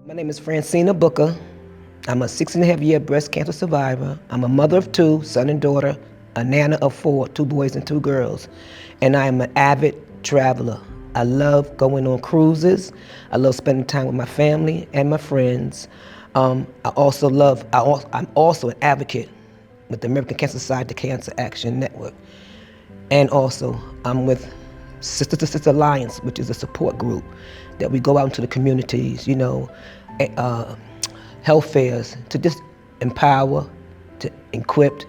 My name is Francina Booker. I'm a 6.5-year breast cancer survivor. I'm a mother of two, son and daughter, a nana of four, two boys and two girls. And I am an avid traveler. I love going on cruises. I love spending time with my family and my friends. I'm also an advocate with the American Cancer Society Cancer Action Network. And also, I'm with Sister to Sister Alliance, which is a support group that we go out into the communities, health fairs, to just empower, to equip,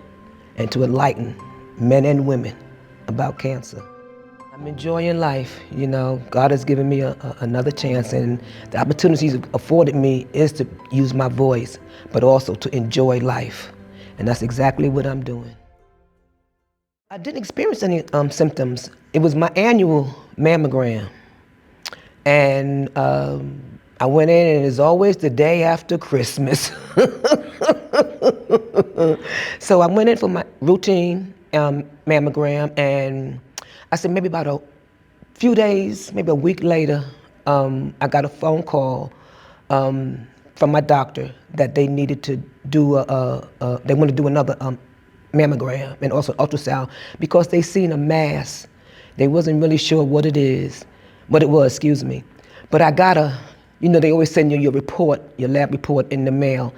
and to enlighten men and women about cancer. I'm enjoying life, God has given me another chance, and the opportunities afforded me is to use my voice, but also to enjoy life. And that's exactly what I'm doing. I didn't experience any symptoms. It was my annual mammogram. And I went in, and it's always the day after Christmas. So I went in for my routine mammogram, and I said maybe about a few days, maybe a week later, I got a phone call from my doctor that they needed to do they want to do another mammogram and also ultrasound because they seen a mass. They wasn't really sure what it was, excuse me. But I got they always send you your report, your lab report in the mail,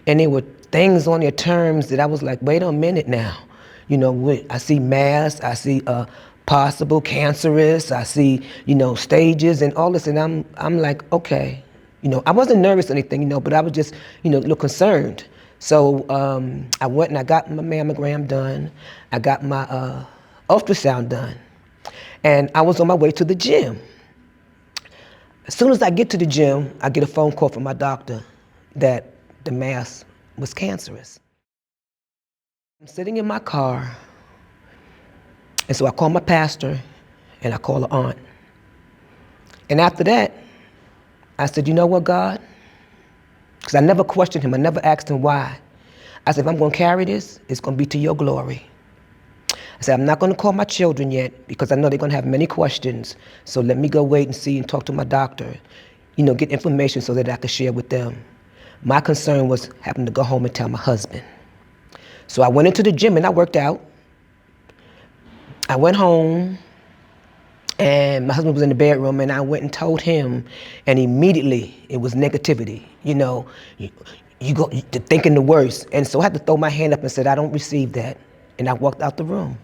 and there were things on their terms that I was like, wait a minute now. I see mass, I see possible cancerous, I see, stages and all this, and I'm like, okay. I wasn't nervous or anything, but I was just, a little concerned. So I went and I got my mammogram done. I got my ultrasound done. And I was on my way to the gym. As soon as I get to the gym, I get a phone call from my doctor that the mass was cancerous. I'm sitting in my car, and so I call my pastor and I call her aunt. And after that, I said, you know what, God? Because I never questioned him. I never asked him why. I said, if I'm going to carry this, it's going to be to your glory. I said, I'm not going to call my children yet because I know they're going to have many questions. So let me go wait and see and talk to my doctor, get information so that I can share with them. My concern was having to go home and tell my husband. So I went into the gym and I worked out. I went home. And my husband was in the bedroom, and I went and told him, and immediately it was negativity. You go to thinking the worst. And so I had to throw my hand up and said, I don't receive that. And I walked out the room.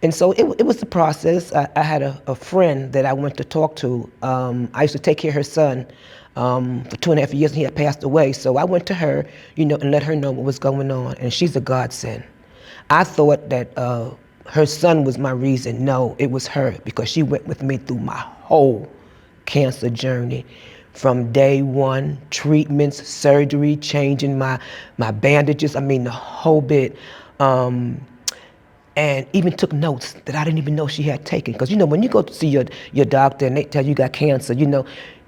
And so it was the process. I had a friend that I went to talk to. I used to take care of her son for 2.5 years, and he had passed away. So I went to her, and let her know what was going on. And she's a godsend. I thought that her son was my reason. No, it was her, because she went with me through my whole cancer journey. From day one, treatments, surgery, changing my bandages, the whole bit. And even took notes that I didn't even know she had taken. Because when you go to see your doctor and they tell you got cancer,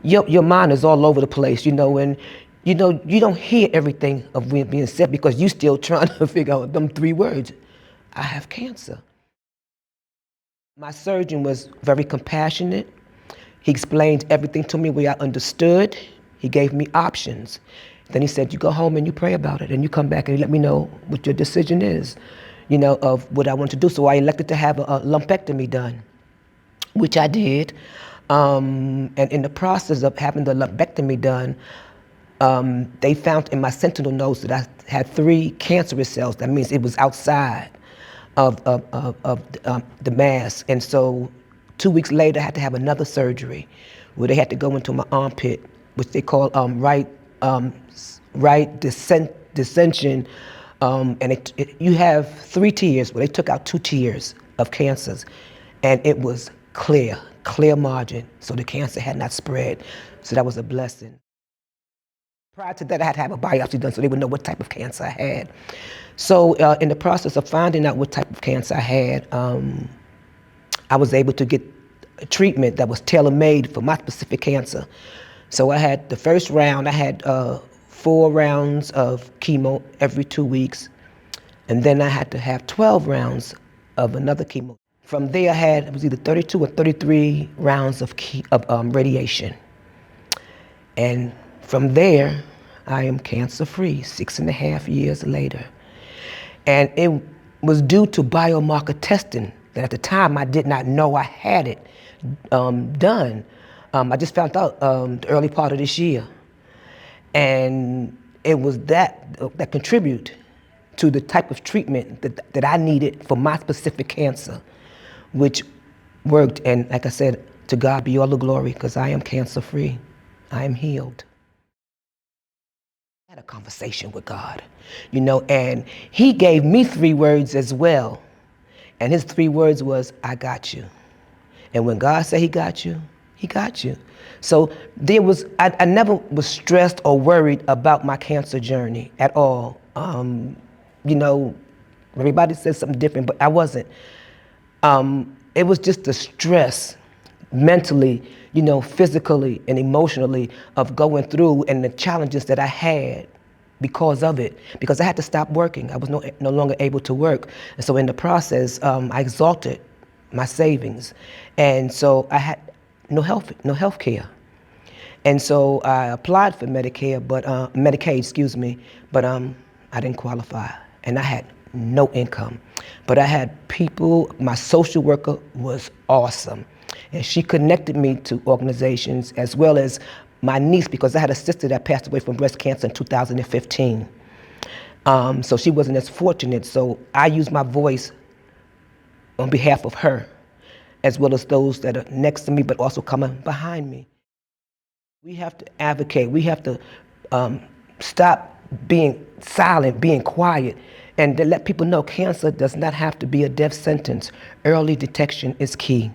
your mind is all over the place, and you don't hear everything of being said because you still trying to figure out them 3 words. I have cancer. My surgeon was very compassionate. He explained everything to me where I understood. He gave me options. Then he said, you go home and you pray about it, and you come back and you let me know what your decision is, of what I want to do. So I elected to have a lumpectomy done, which I did. And in the process of having the lumpectomy done, they found in my sentinel nodes that I had 3 cancerous cells. That means it was outside of the mass. And so 2 weeks later, I had to have another surgery where they had to go into my armpit, which they call right dissension. And you have 3 tiers, where they took out 2 tiers of cancers. And it was clear margin. So the cancer had not spread. So that was a blessing. Prior to that, I had to have a biopsy done so they would know what type of cancer I had. So in the process of finding out what type of cancer I had, I was able to get a treatment that was tailor-made for my specific cancer. So I had the first round, I had 4 rounds of chemo every 2 weeks. And then I had to have 12 rounds of another chemo. From there, it was either 32 or 33 rounds of radiation. And from there, I am cancer-free 6.5 years later. And it was due to biomarker testing that at the time I did not know I had it done. I just found out the early part of this year. And it was that contributed to the type of treatment that I needed for my specific cancer, which worked. And like I said, to God be all the glory, because I am cancer-free. I am healed. I had a conversation with God, and he gave me 3 words as well. And his 3 words was, I got you. And when God said he got you, he got you. So I never was stressed or worried about my cancer journey at all. Everybody says something different, but I wasn't. It was just the stress mentally, physically and emotionally of going through, and the challenges that I had because of it, because I had to stop working. I was no longer able to work. And so in the process, I exhausted my savings. And so I had no health care. And so I applied for Medicaid, but I didn't qualify. And I had no income. But I had people, my social worker was awesome. And she connected me to organizations, as well as my niece, because I had a sister that passed away from breast cancer in 2015. So she wasn't as fortunate. So I used my voice on behalf of her, as well as those that are next to me, but also coming behind me. We have to advocate. We have to stop being silent, being quiet, and to let people know cancer does not have to be a death sentence. Early detection is key.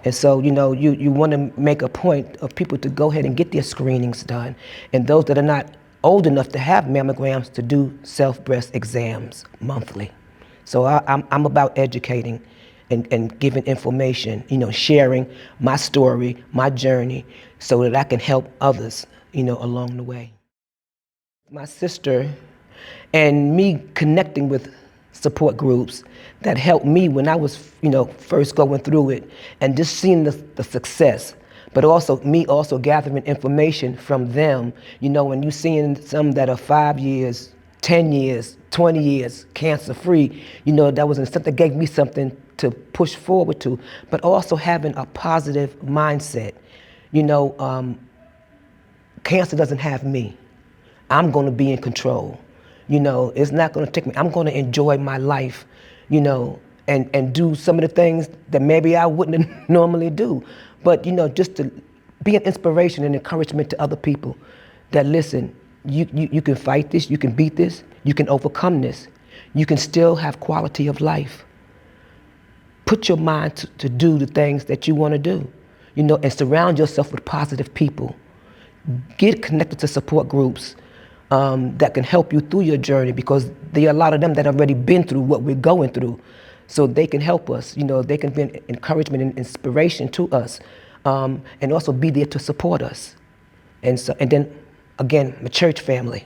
And so, you want to make a point of people to go ahead and get their screenings done. And those that are not old enough to have mammograms, to do self-breast exams monthly. So I'm about educating and giving information, sharing my story, my journey, so that I can help others, along the way. My sister and me connecting with support groups that helped me when I was, first going through it, and just seeing the success, but also me also gathering information from them, when you seeing some that are 5 years, 10 years, 20 years cancer-free, that was something that gave me something to push forward to, but also having a positive mindset. Cancer doesn't have me. I'm going to be in control. It's not going to take me. I'm going to enjoy my life, and do some of the things that maybe I wouldn't normally do. But, just to be an inspiration and encouragement to other people that, listen, you can fight this, you can beat this, you can overcome this. You can still have quality of life. Put your mind to do the things that you want to do, and surround yourself with positive people. Get connected to support groups that can help you through your journey, because there are a lot of them that have already been through what we're going through. So they can help us, they can be an encouragement and inspiration to us, and also be there to support us. And then, again, my church family,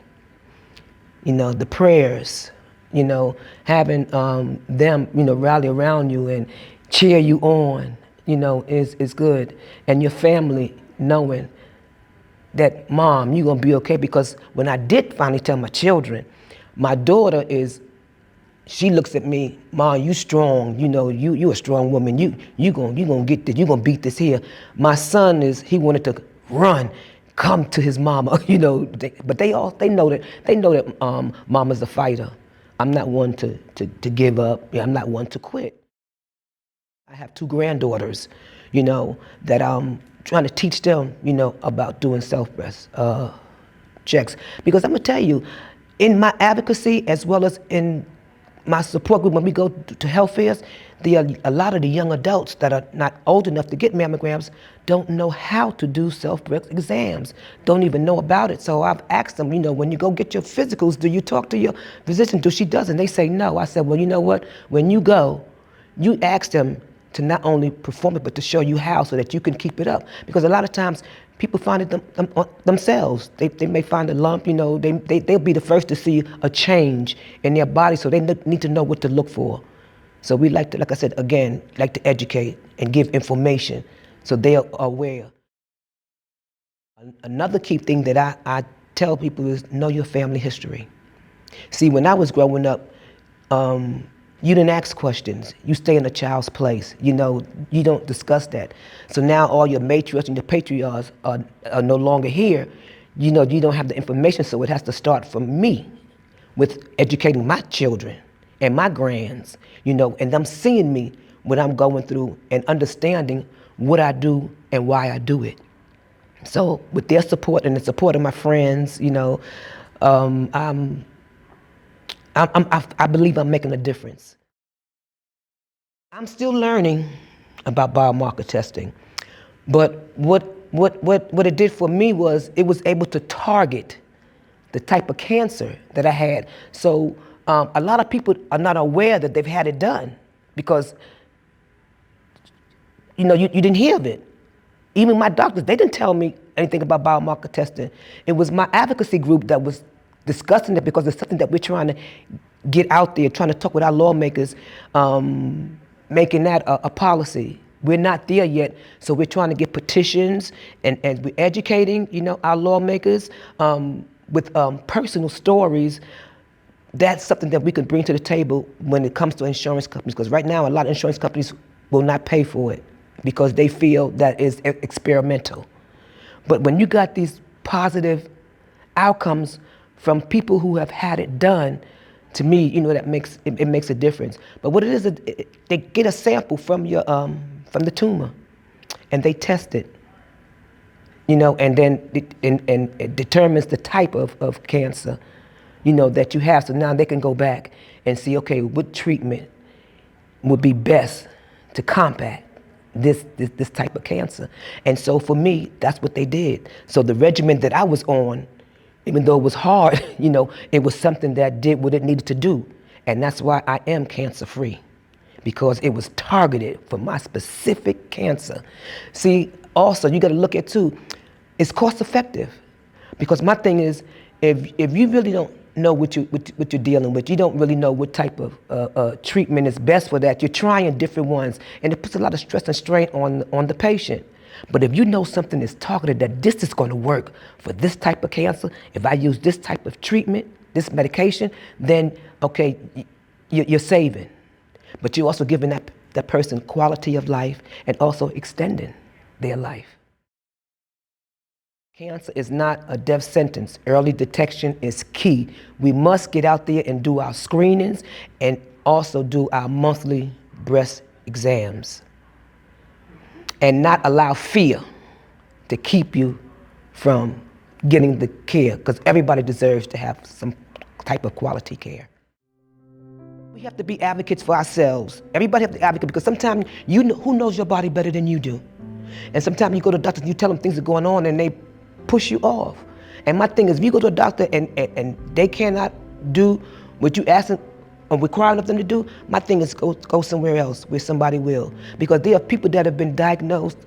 the prayers, having them, rally around you and cheer you on, is good. And your family knowing that, Mom, you're gonna be okay. Because when I did finally tell my children, my daughter she looks at me, Mom, you strong, you a strong woman, you gonna get this, you gonna beat this here. My son he wanted to run, come to his mama, but they know that Mama's a fighter. I'm not one to give up. I'm not one to quit. I have 2 granddaughters, that I'm trying to teach them, about doing self-breast checks. Because I'm gonna tell you, in my advocacy, as well as in my support group, when we go to health fairs, a lot of the young adults that are not old enough to get mammograms don't know how to do self-breast exams, don't even know about it. So I've asked them, when you go get your physicals, do you talk to your physician? She doesn't. They say no. I said, well, you know what? When you go, you ask them to not only perform it, but to show you how, so that you can keep it up. Because a lot of times, people find it themselves. They may find a lump, they'll be the first to see a change in their body, so they need to know what to look for. So we like to, like I said, again, like to educate and give information so they are aware. Another key thing that I tell people is know your family history. See, when I was growing up, you didn't ask questions. You stay in a child's place. You know, you don't discuss that. So now all your matriarchs and your patriarchs are no longer here. You know, you don't have the information, so it has to start from me with educating my children and my grands, you know, and them seeing me what I'm going through and understanding what I do and why I do it. So with their support and the support of my friends, you know, I believe I'm making a difference. I'm still learning about biomarker testing, but what it did for me was it was able to target the type of cancer that I had. So a lot of people are not aware that they've had it done because, you know, you didn't hear of it. Even my doctors, they didn't tell me anything about biomarker testing. It was my advocacy group that was discussing it because it's something that we're trying to get out there, trying to talk with our lawmakers, making that a policy. We're not there yet, so we're trying to get petitions and we're educating, you know, our lawmakers with personal stories. That's something that we can bring to the table when it comes to insurance companies, because right now a lot of insurance companies will not pay for it because they feel that it's experimental. But when you got these positive outcomes from people who have had it done, to me, you know, that makes it makes a difference. But what it is, they get a sample from your from the tumor, and they test it, you know, and then it determines the type of cancer, you know, that you have. So now they can go back and see, okay, what treatment would be best to combat this type of cancer. And so for me, that's what they did. So the regimen that I was on, even though it was hard, you know, it was something that did what it needed to do. And that's why I am cancer-free, because it was targeted for my specific cancer. See, also, you gotta look at too, it's cost effective. Because my thing is, if you really don't know what you're dealing with, you don't really know what type of treatment is best for that, you're trying different ones, and it puts a lot of stress and strain on the patient. But if you know something is targeted, that this is gonna work for this type of cancer, if I use this type of treatment, this medication, then okay, you're saving. But you're also giving that person quality of life and also extending their life. Cancer is not a death sentence. Early detection is key. We must get out there and do our screenings and also do our monthly breast exams. And not allow fear to keep you from getting the care, because everybody deserves to have some type of quality care. We have to be advocates for ourselves. Everybody has to advocate, because sometimes who knows your body better than you do? And sometimes you go to doctors and you tell them things are going on and they push you off. And my thing is, if you go to a doctor and they cannot do what you ask them or requiring of them to do, my thing is go somewhere else where somebody will. Because there are people that have been diagnosed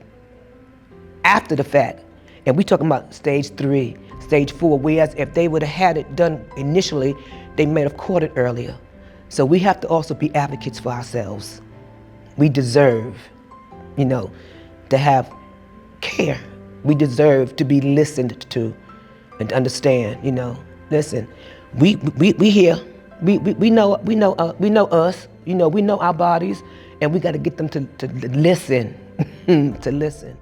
after the fact. And we're talking about stage 3, stage 4, whereas if they would have had it done initially, they may have caught it earlier. So we have to also be advocates for ourselves. We deserve, you know, to have care. We deserve to be listened to and to understand, you know. Listen, we here. We know us, you know, we know our bodies, and we got to get them to listen, to listen.